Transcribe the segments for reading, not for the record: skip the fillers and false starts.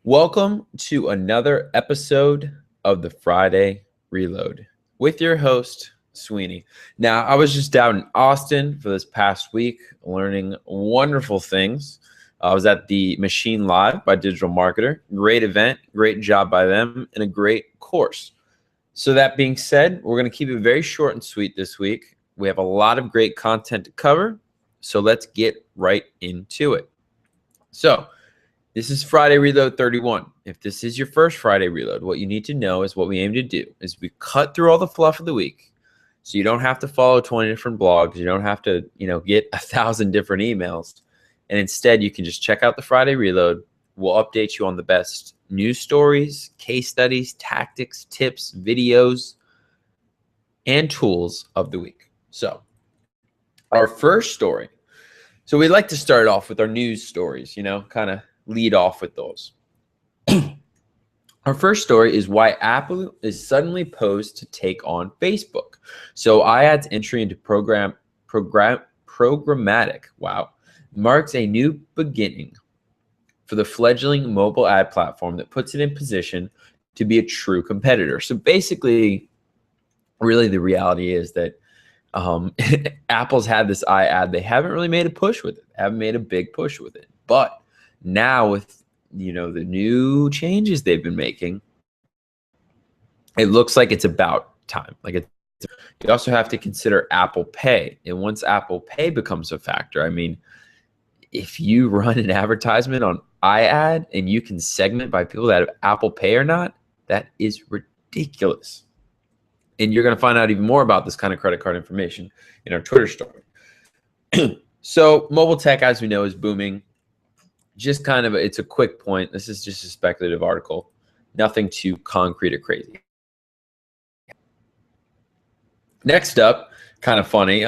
Welcome to another episode of the Friday Reload with your host, Sweeney. Now, I was just out in Austin for this past week learning wonderful things. I was at the Machine Live by Digital Marketer. Great event, great job by them, and a great course. So that being said, we're going to keep it very short and sweet this week. We have a lot of great content to cover, so let's get right into it. So, this is Friday Reload 31. If this is your first Friday Reload, what you need to know is what we aim to do is we cut through all the fluff of the week. So you don't have to follow 20 different blogs. You don't have to, get 1,000 different emails. And instead, you can just check out the Friday Reload. We'll update you on the best news stories, case studies, tactics, tips, videos, and tools of the week. So our first story. So we'd like to start off with our news stories, kind of lead off with those. Our first story is why Apple is suddenly posed to take on Facebook. So iAd's entry into programmatic, marks a new beginning for the fledgling mobile ad platform that puts it in position to be a true competitor. So basically, really the reality is that Apple's had this iAd. They haven't really made a push with it, haven't made a big push with it. But now with, the new changes they've been making, it looks like it's about time. You also have to consider Apple Pay. And once Apple Pay becomes a factor, if you run an advertisement on iAd and you can segment by people that have Apple Pay or not, that is ridiculous. And you're going to find out even more about this kind of credit card information in our Twitter story. So mobile tech, as we know, is booming. Just it's a quick point. This is just a speculative article. Nothing too concrete or crazy. Next up, kind of funny.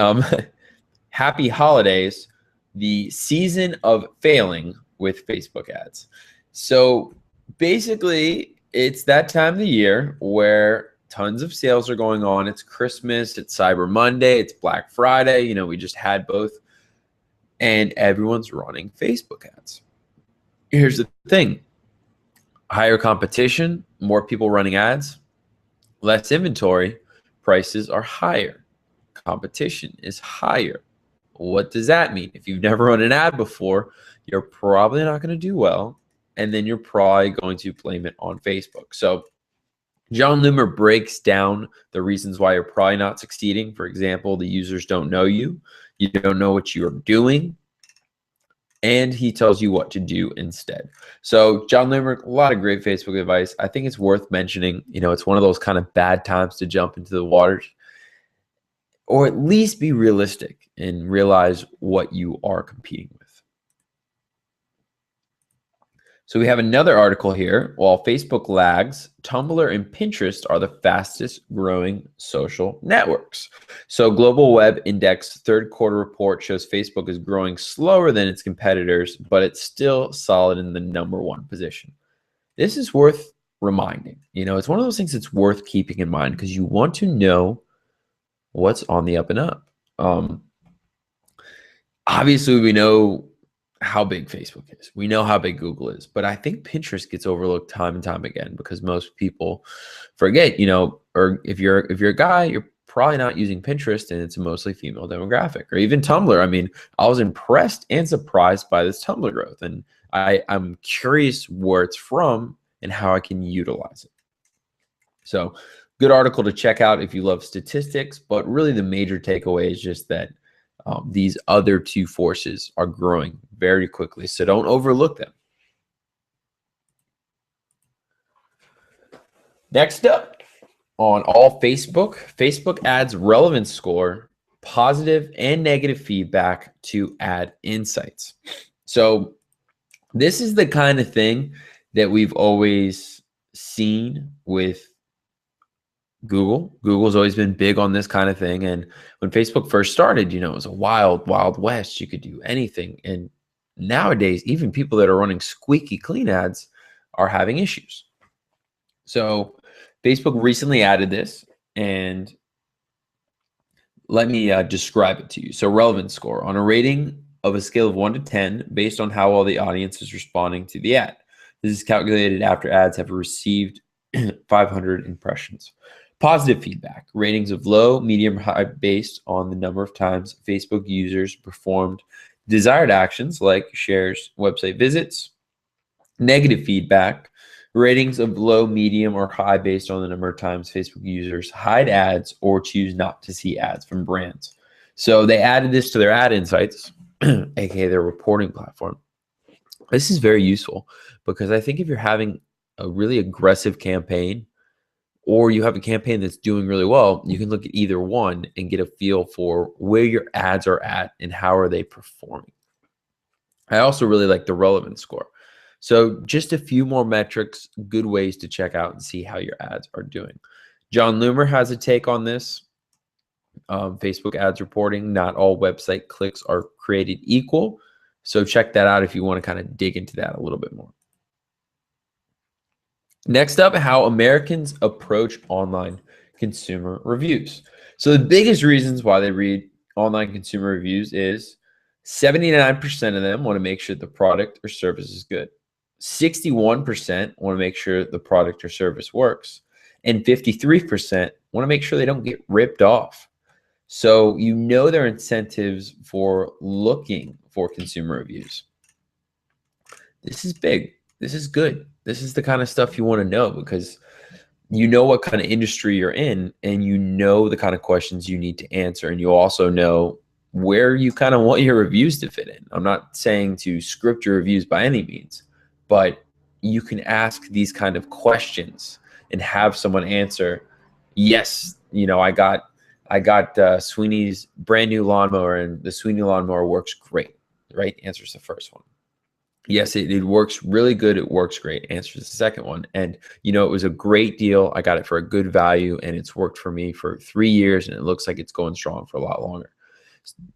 Happy holidays, the season of failing with Facebook ads. So basically, it's that time of the year where tons of sales are going on. It's Christmas, it's Cyber Monday, it's Black Friday. We just had both. And everyone's running Facebook ads. Here's the thing. Higher competition, more people running ads, less inventory, prices are higher. Competition is higher. What does that mean? If you've never run an ad before, you're probably not going to do well. And then you're probably going to blame it on Facebook. So John Loomer breaks down the reasons why you're probably not succeeding. For example, the users don't know you. You don't know what you're doing. And he tells you what to do instead. So John Loomer, a lot of great Facebook advice. I think it's worth mentioning. It's one of those kind of bad times to jump into the waters, or at least be realistic and realize what you are competing with. So we have another article here. While Facebook lags, Tumblr and Pinterest are the fastest growing social networks. So Global Web Index third quarter report shows Facebook is growing slower than its competitors, but it's still solid in the #1 position. This is worth reminding. It's one of those things that's worth keeping in mind because you want to know what's on the up and up. Obviously, we know how big Facebook is. We know how big Google is, but I think Pinterest gets overlooked time and time again because most people forget, or if you're a guy, you're probably not using Pinterest and it's a mostly female demographic, or even Tumblr. I was impressed and surprised by this Tumblr growth, and I'm curious where it's from and how I can utilize it. So good article to check out if you love statistics, but really the major takeaway is just that these other two forces are growing very quickly, so don't overlook them. Next up, on all Facebook ads relevance score, positive and negative feedback to ad insights. So this is the kind of thing that we've always seen with Google. Google's always been big on this kind of thing. And when Facebook first started, it was a wild, wild west. You could do anything. And nowadays, even people that are running squeaky clean ads are having issues. So Facebook recently added this, and let me describe it to you. So relevance score on a rating of a scale of 1 to 10 based on how well the audience is responding to the ad. This is calculated after ads have received 500 impressions. Positive feedback, ratings of low, medium, high based on the number of times Facebook users performed desired actions like shares, website visits. Negative feedback, ratings of low, medium, or high based on the number of times Facebook users hide ads or choose not to see ads from brands. So they added this to their ad insights, aka their reporting platform. This is very useful because I think if you're having a really aggressive campaign or you have a campaign that's doing really well, you can look at either one and get a feel for where your ads are at and how are they performing. I also really like the relevance score. So just a few more metrics, good ways to check out and see how your ads are doing. John Loomer has a take on this. Facebook ads reporting, not all website clicks are created equal. So check that out if you want to kind of dig into that a little bit more. Next up, how Americans approach online consumer reviews. So the biggest reasons why they read online consumer reviews is 79% of them want to make sure the product or service is good. 61% want to make sure the product or service works. And 53% want to make sure they don't get ripped off. So you know their incentives for looking for consumer reviews. This is big. This is good. This is the kind of stuff you want to know because you know what kind of industry you're in and you know the kind of questions you need to answer. And you also know where you kind of want your reviews to fit in. I'm not saying to script your reviews by any means, but you can ask these kind of questions and have someone answer, yes, you know, I got Sweeney's brand new lawnmower and the Sweeney lawnmower works great, right? Answers the first one. Yes, it works really good. It works great. Answers the second one. And, you know, it was a great deal. I got it for a good value and it's worked for me for 3 years and it looks like it's going strong for a lot longer,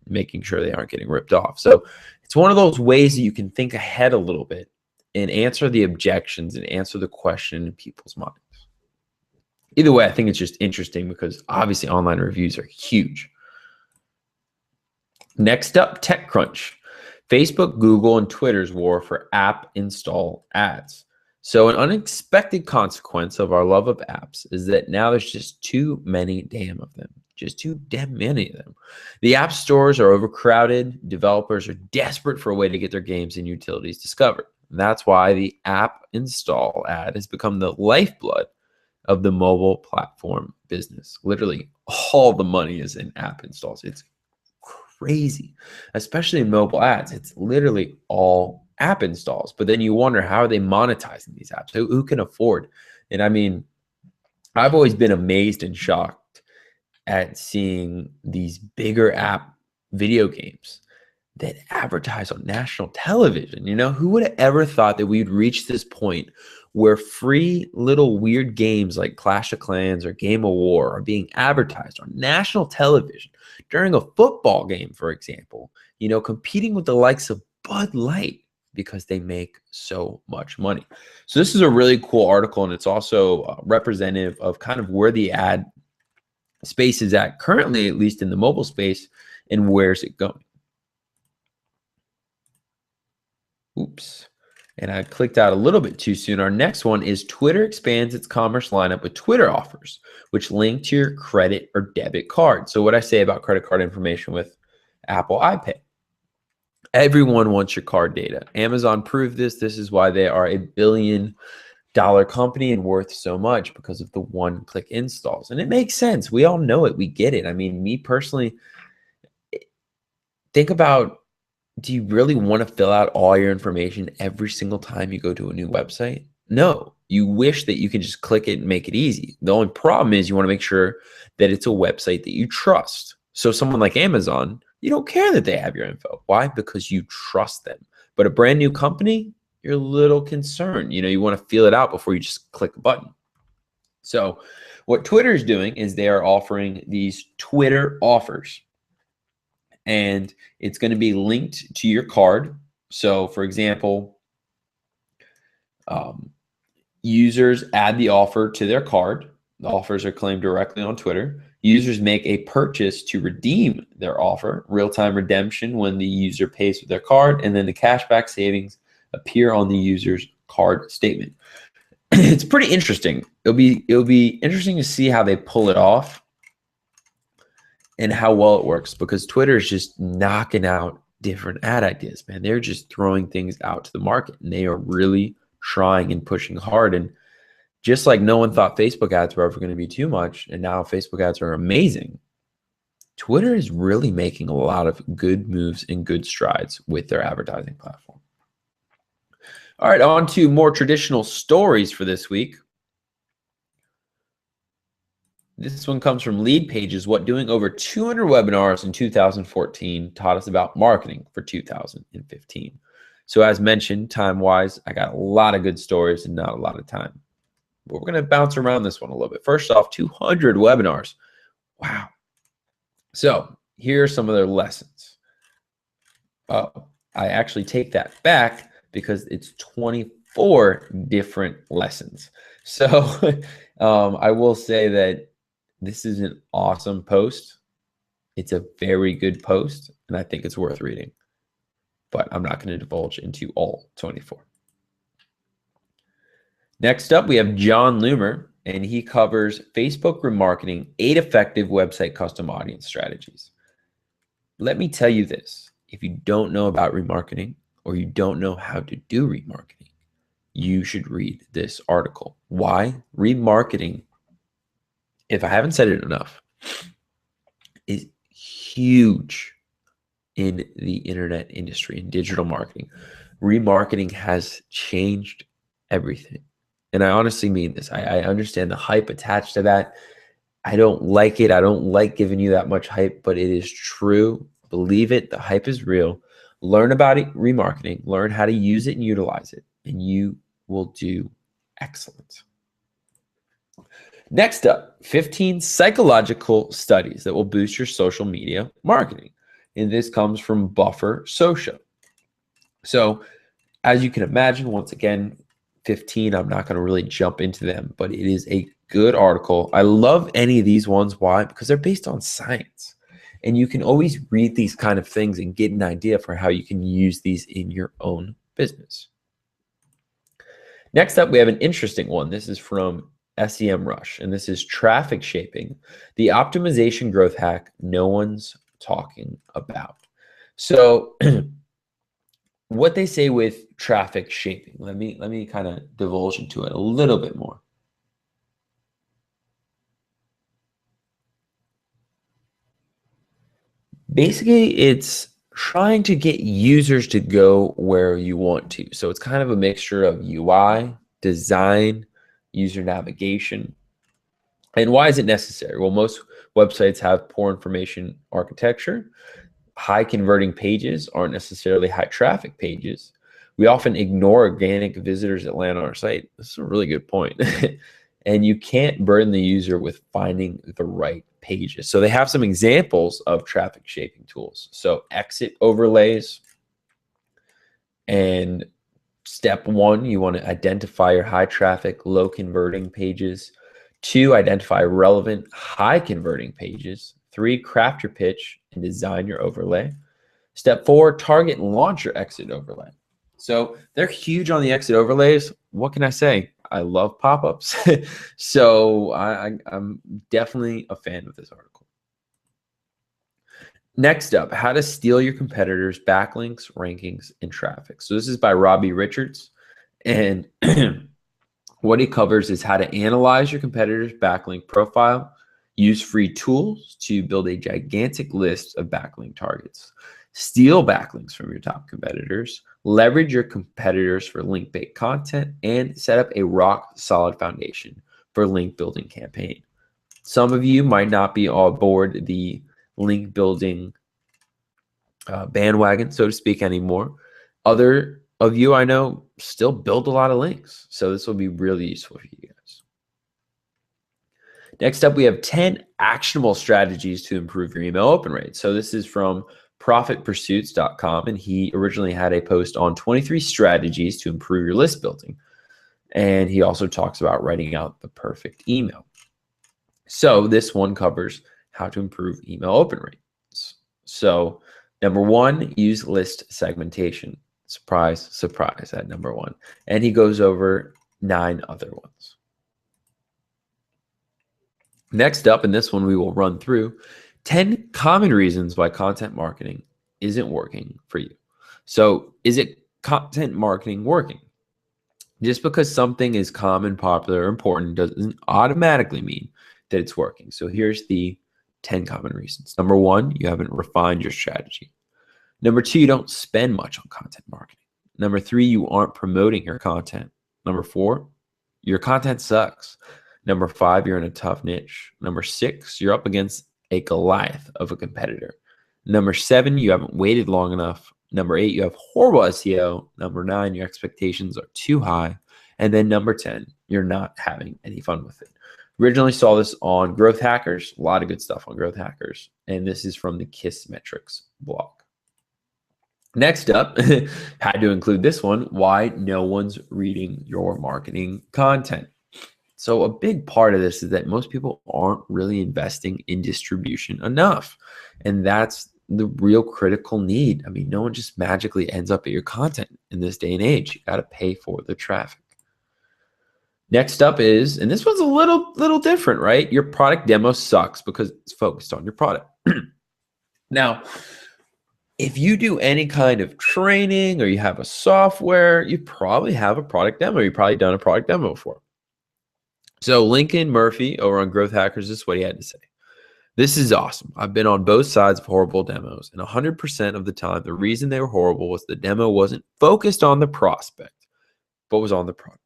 making sure they aren't getting ripped off. So it's one of those ways that you can think ahead a little bit and answer the objections and answer the question in people's minds. Either way, I think it's just interesting because obviously online reviews are huge. Next up, TechCrunch. Facebook, Google, and Twitter's war for app install ads. So an unexpected consequence of our love of apps is that now there's just too many damn of them. Just too damn many of them. The app stores are overcrowded. Developers are desperate for a way to get their games and utilities discovered. And that's why the app install ad has become the lifeblood of the mobile platform business. Literally, all the money is in app installs. It's crazy, especially in mobile ads. It's literally all app installs. But then you wonder, how are they monetizing these apps? Who can afford? And I mean, I've always been amazed and shocked at seeing these bigger app video games that advertise on national television. You know, who would have ever thought that we'd reach this point where free little weird games like Clash of Clans or Game of War are being advertised on national television during a football game, for example, you know, competing with the likes of Bud Light because they make so much money. So this is a really cool article, and it's also representative of kind of where the ad space is at currently, at least in the mobile space, and where's it going. Oops. And I clicked out a little bit too soon. Our next one is Twitter expands its commerce lineup with Twitter offers, which link to your credit or debit card. So what I say about credit card information with Apple iPay. Everyone wants your card data. Amazon proved this. This is why they are $1 billion company and worth so much, because of the one-click installs. And it makes sense. We all know it. We get it. I mean, me personally, think about, do you really want to fill out all your information every single time you go to a new website? No, you wish that you can just click it and make it easy. The only problem is you want to make sure that it's a website that you trust. So someone like Amazon, you don't care that they have your info. Why? Because you trust them. But a brand new company, you're a little concerned. You know, you want to feel it out before you just click a button. So what Twitter is doing is they are offering these Twitter offers. And it's going to be linked to your card. So for example, users add the offer to their card. The offers are claimed directly on Twitter. Users make a purchase to redeem their offer, real-time redemption when the user pays with their card, and then the cashback savings appear on the user's card statement. It's pretty interesting. It'll be interesting to see how they pull it off and how well it works, because Twitter is just knocking out different ad ideas, man. They're just throwing things out to the market, and they are really trying and pushing hard. And just like no one thought Facebook ads were ever going to be too much, and now Facebook ads are amazing, Twitter is really making a lot of good moves and good strides with their advertising platform. All right, on to more traditional stories for this week. This one comes from Lead Pages. What doing over 200 webinars in 2014 taught us about marketing for 2015. So as mentioned, time-wise, I got a lot of good stories and not a lot of time. But we're going to bounce around this one a little bit. First off, 200 webinars. Wow. So here are some of their lessons. I actually take that back because it's 24 different lessons. So I will say that this is an awesome post. It's a very good post, and I think it's worth reading. But I'm not going to divulge into all 24. Next up, we have John Loomer, and he covers Facebook remarketing, 8 effective website custom audience strategies. Let me tell you this. If you don't know about remarketing, or you don't know how to do remarketing, you should read this article. Why? Remarketing, if I haven't said it enough, is huge in the internet industry, in digital marketing. Remarketing has changed everything. And I honestly mean this. I understand the hype attached to that. I don't like it. I don't like giving you that much hype, but it is true. Believe it. The hype is real. Learn about it, remarketing. Learn how to use it and utilize it, and you will do excellent. Next up, 15 psychological studies that will boost your social media marketing. And this comes from Buffer Social. So as you can imagine, once again, 15, I'm not going to really jump into them, but it is a good article. I love any of these ones. Why? Because they're based on science. And you can always read these kind of things and get an idea for how you can use these in your own business. Next up, we have an interesting one. This is from SEMrush, and this is traffic shaping, the optimization growth hack no one's talking about. So what they say with traffic shaping, let me kind of divulge into it a little bit more. Basically, it's trying to get users to go where you want to. So it's kind of a mixture of UI, design, user navigation. And why is it necessary? Well, most websites have poor information architecture. High converting pages aren't necessarily high traffic pages. We often ignore organic visitors that land on our site. This is a really good point. And you can't burden the user with finding the right pages. So they have some examples of traffic shaping tools. So exit overlays. And step 1, you want to identify your high traffic, low converting pages. 2, identify relevant, high converting pages. 3, craft your pitch and design your overlay. Step 4, target and launch your exit overlay. So they're huge on the exit overlays. What can I say? I love pop-ups. So I'm definitely a fan of this article. Next up, how to steal your competitors' backlinks, rankings, and traffic. So this is by Robbie Richards. And what he covers is how to analyze your competitor's backlink profile, use free tools to build a gigantic list of backlink targets, steal backlinks from your top competitors, leverage your competitors for link bait content, and set up a rock solid foundation for link building campaign. Some of you might not be on board the link building bandwagon, so to speak, anymore. Other of you I know still build a lot of links, so this will be really useful for you guys. Next up, we have 10 actionable strategies to improve your email open rate. So this is from profitpursuits.com, and he originally had a post on 23 strategies to improve your list building. And he also talks about writing out the perfect email. So this one covers how to improve email open rates. So number 1, use list segmentation. Surprise, surprise at number 1. And he goes over 9 other ones. Next up, in this one, we will run through 10 common reasons why content marketing isn't working for you. So, is it content marketing working? Just because something is common, popular, or important doesn't automatically mean that it's working. So, here's the 10 common reasons. Number 1, you haven't refined your strategy. Number 2, you don't spend much on content marketing. Number 3, you aren't promoting your content. Number 4, your content sucks. Number 5, you're in a tough niche. Number 6, you're up against a Goliath of a competitor. Number 7, you haven't waited long enough. Number 8, you have horrible SEO. Number 9, your expectations are too high. And then number 10, you're not having any fun with it. Originally saw this on Growth Hackers, a lot of good stuff on Growth Hackers. And this is from the Kiss Metrics blog. Next up, had to include this one, why no one's reading your marketing content. So a big part of this is that most people aren't really investing in distribution enough. And that's the real critical need. I mean, no one just magically ends up at your content in this day and age. You got to pay for the traffic. Next up is, and this one's a little different, right? Your product demo sucks because it's focused on your product. Now, if you do any kind of training or you have a software, you probably have a product demo. You've probably done a product demo before. So Lincoln Murphy over on Growth Hackers, this is what he had to say. This is awesome. I've been on both sides of horrible demos, and 100% of the time, the reason they were horrible was the demo wasn't focused on the prospect, but was on the product.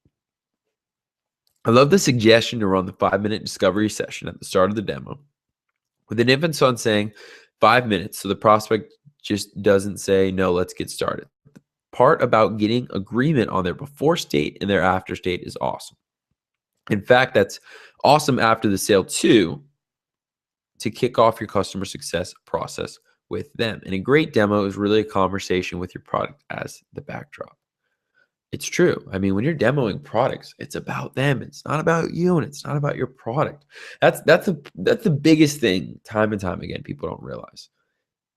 I love the suggestion to run the 5-minute discovery session at the start of the demo with an emphasis on saying 5 minutes so the prospect just doesn't say, no, let's get started. The part about getting agreement on their before state and their after state is awesome. In fact, that's awesome after the sale too, to kick off your customer success process with them. And a great demo is really a conversation with your product as the backdrop. It's true. I mean, when you're demoing products, it's about them. It's not about you, and it's not about your product. That's the biggest thing time and time again people don't realize.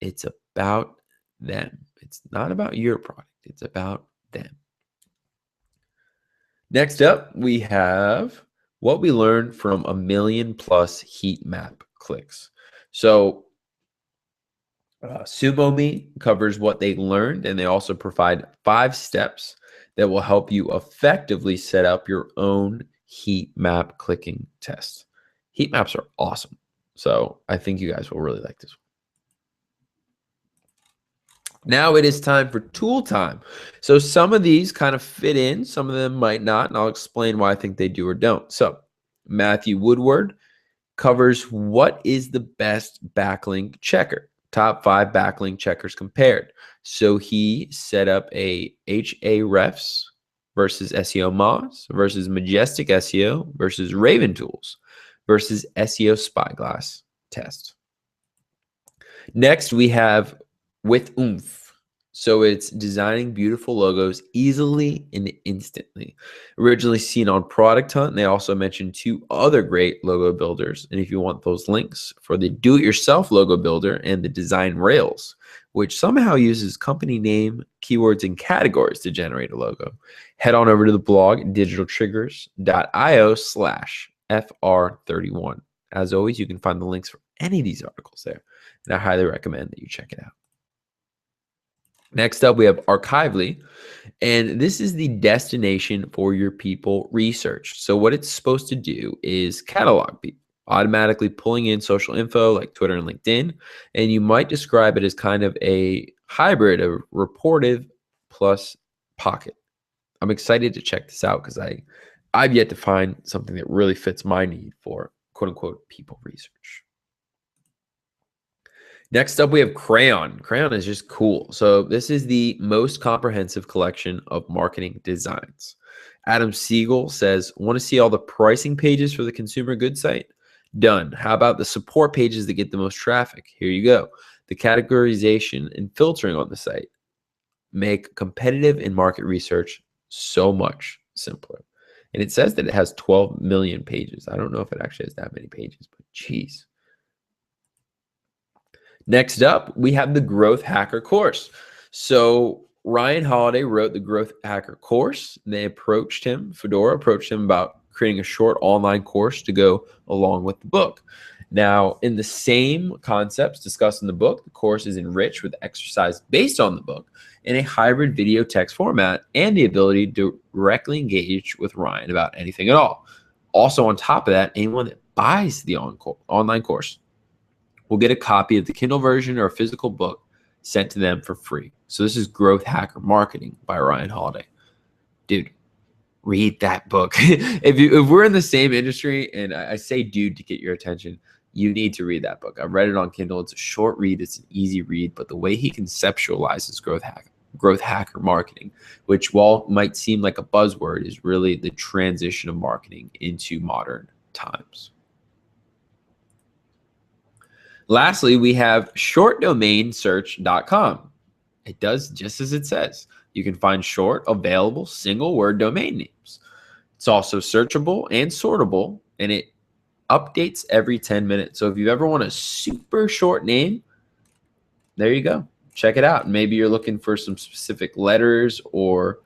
It's about them. It's not about your product. It's about them. Next up, we have what we learned from 1 million+ heat map clicks. So SumoMe covers what they learned, and they also provide 5 steps that will help you effectively set up your own heat map clicking test. Heat maps are awesome. So I think you guys will really like this one. Now it is time for tool time. So some of these kind of fit in, some of them might not, and I'll explain why I think they do or don't. So Matthew Woodward covers what is the best backlink checker, top 5 backlink checkers compared. So he set up a HA-Refs versus SEO Moz versus Majestic SEO versus Raven Tools versus SEO Spyglass test. Next, we have With Oomph. So it's designing beautiful logos easily and instantly. Originally seen on Product Hunt, and they also mentioned 2 other great logo builders. And if you want those links for the do-it-yourself logo builder and the design rails, which somehow uses company name, keywords, and categories to generate a logo, head on over to the blog digitaltriggers.io/FR31. As always, you can find the links for any of these articles there, and I highly recommend that you check it out. Next up, we have Archively, and this is the destination for your people research. So what it's supposed to do is catalog people, automatically pulling in social info like Twitter and LinkedIn, and you might describe it as kind of a hybrid of Reportive plus Pocket. I'm excited to check this out because I've yet to find something that really fits my need for quote-unquote people research. Next up, we have Crayon. Crayon is just cool. So this is the most comprehensive collection of marketing designs. Adam Siegel says, want to see all the pricing pages for the consumer goods site? Done. How about the support pages that get the most traffic? Here you go. The categorization and filtering on the site make competitive and market research so much simpler. And it says that it has 12 million pages. I don't know if it actually has that many pages, but geez. Next up, we have the Growth Hacker course. So Ryan Holiday wrote the Growth Hacker course. Fedora approached him about creating a short online course to go along with the book. Now, in the same concepts discussed in the book, the course is enriched with exercise based on the book in a hybrid video text format and the ability to directly engage with Ryan about anything at all. Also, on top of that, anyone that buys the online course will get a copy of the Kindle version or a physical book sent to them for free. So this is Growth Hacker Marketing by Ryan Holiday. Dude, read that book. If we're in the same industry, and I say dude to get your attention, you need to read that book. I've read it on Kindle. It's a short read. It's an easy read. But the way he conceptualizes growth hacker marketing, which while might seem like a buzzword, is really the transition of marketing into modern times. Lastly, we have shortdomainsearch.com. It does just as it says. You can find short, available, single-word domain names. It's also searchable and sortable, and it updates every 10 minutes. So if you ever want a super short name, there you go. Check it out. Maybe you're looking for some specific letters, or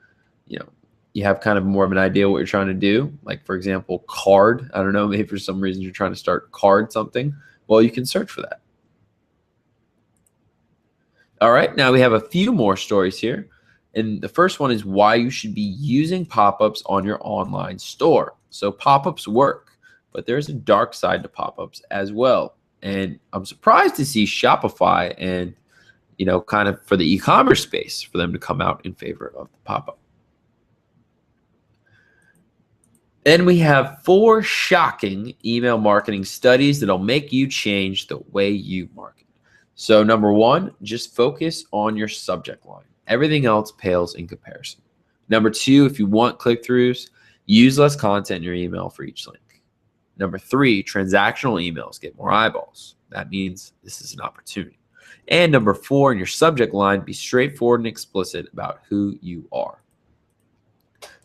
you have kind of more of an idea what you're trying to do. Like, for example, card. I don't know, maybe for some reason you're trying to start card something. Well, you can search for that. All right, now we have a few more stories here. And the first one is why you should be using pop-ups on your online store. So pop-ups work, but there's a dark side to pop-ups as well. And I'm surprised to see Shopify and, kind of for the e-commerce space, for them to come out in favor of the pop-up. Then we have 4 shocking email marketing studies that'll make you change the way you market. So number 1, just focus on your subject line. Everything else pales in comparison. Number 2, if you want click-throughs, use less content in your email for each link. Number 3, transactional emails get more eyeballs. That means this is an opportunity. And number 4, in your subject line, be straightforward and explicit about who you are.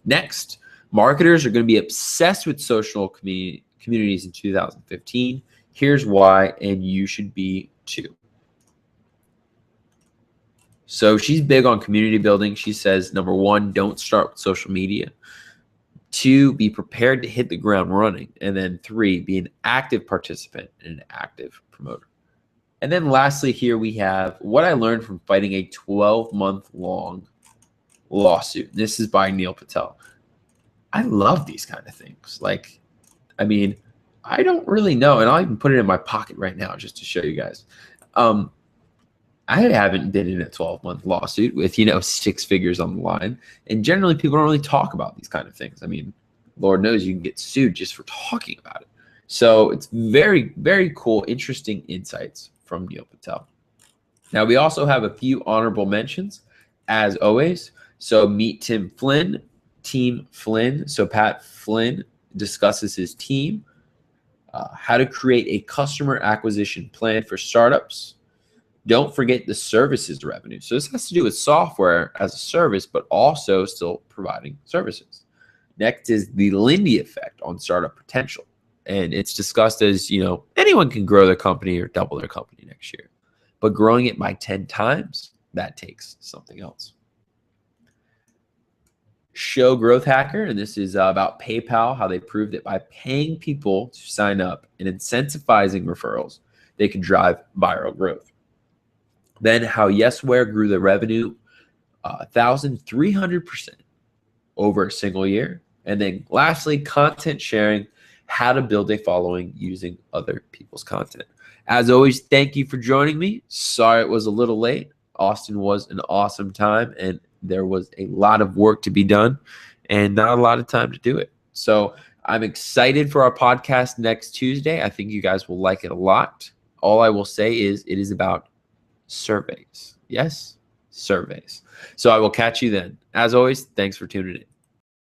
Next, marketers are going to be obsessed with social communities in 2015. Here's why, and you should be too. So she's big on community building. She says, number 1, don't start with social media. 2, be prepared to hit the ground running. And then 3, be an active participant and an active promoter. And then lastly, here we have what I learned from fighting a 12-month-long lawsuit. This is by Neil Patel. I love these kind of things. I don't really know, and I'll even put it in my pocket right now just to show you guys. I haven't been in a 12-month lawsuit with, 6 figures on the line. And generally, people don't really talk about these kind of things. Lord knows you can get sued just for talking about it. So it's very, very cool, interesting insights from Neil Patel. Now, we also have a few honorable mentions, as always. So meet Team Flynn. So Pat Flynn discusses his team, how to create a customer acquisition plan for startups. Don't forget the services revenue. So this has to do with software as a service, but also still providing services. Next is the Lindy effect on startup potential. And it's discussed as, anyone can grow their company or double their company next year. But growing it by 10 times, that takes something else. Show Growth Hacker, and this is about PayPal, how they proved that by paying people to sign up and incentivizing referrals, they could drive viral growth. Then how Yesware grew the revenue 1,300% over a single year. And then lastly, content sharing, how to build a following using other people's content. As always, thank you for joining me. Sorry it was a little late. Austin was an awesome time, and there was a lot of work to be done and not a lot of time to do it. So I'm excited for our podcast next Tuesday. I think you guys will like it a lot. All I will say is it is about surveys. Yes, surveys. So I will catch you then. As always, thanks for tuning in.